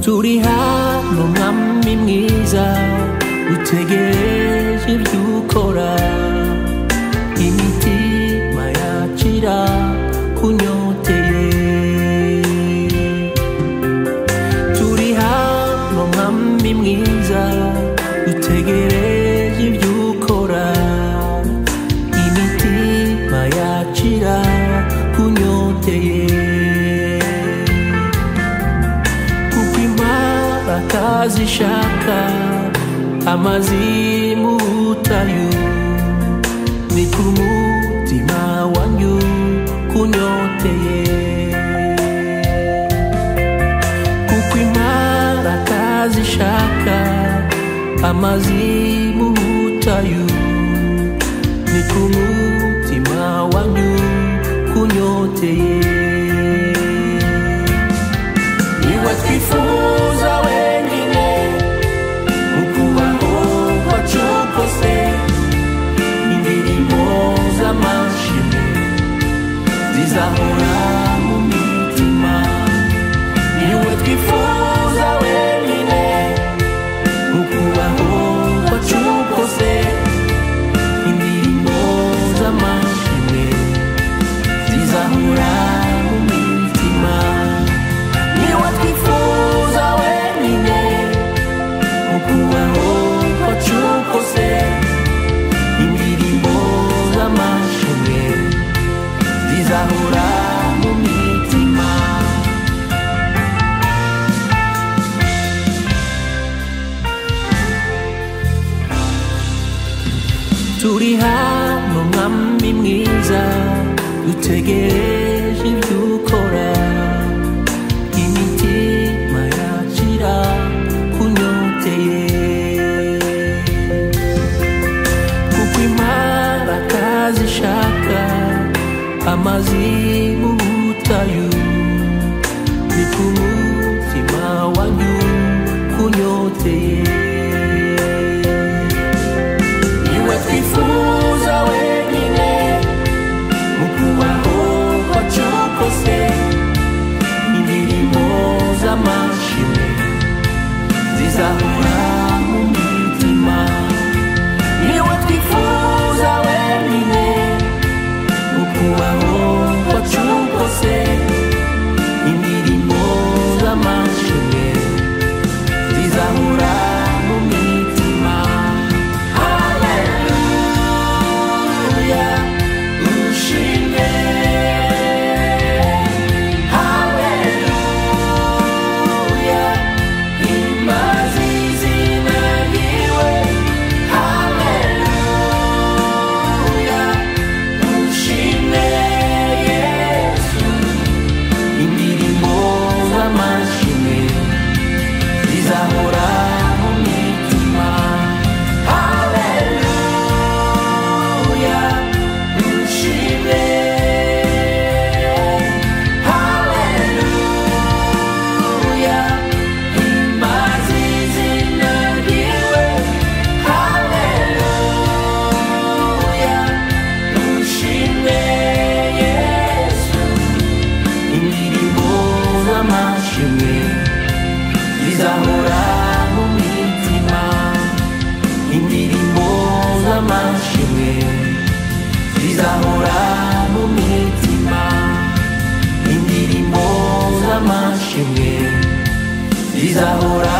turi hano mwami mwiza utegereje ibyo ukora imitima yacira kunyoteye turi hano mwami mwiza utegereje ibyo ukora imitima yacira kunyoteye kazishaka amazi mu butayu ni ku mutima wanyu kunyoteye kuko imana kazishaka amazi mu butayu ni ku mutima wanyu kunyoteye niwe twifuza zizahora mu mitima niwe twifuza wenyine mu kubaho kwacu kose indirimbo z'amashimwe zizahora mu mitima niwe twifuza wenyine mu kubaho kwacu kose indirimbo z'amashimwe zizahora mu mitima turi hano mwami mwiza dutegereje ibyo ukora imitima yacira kunyoteye kuko imana kazishaka amazi mu butayu ni ku mutima wanyu kunyoteye niwe twifuza wenyine mu kubaho kwacu kose indirimbo z'amashimwe zizahora mu mitima niwe twifuza wenyine mu kubaho kwacu kose indirimbo z'amashimwe zizahora mu mitima haleluya ushimwe haleluya imbazi izina ryiwe haleluya ushimwe yesu indirimbo z'amashimwe zizahora mu mitima haleluya ushimwe haleluya imbazi izina ryiwe haleluya ushimwe yesu indirimbo z'amashimwe zizahora mu mitima indirimbo z'amashimwe zizahora mu mitima indirimbo z'amashimwe zizahora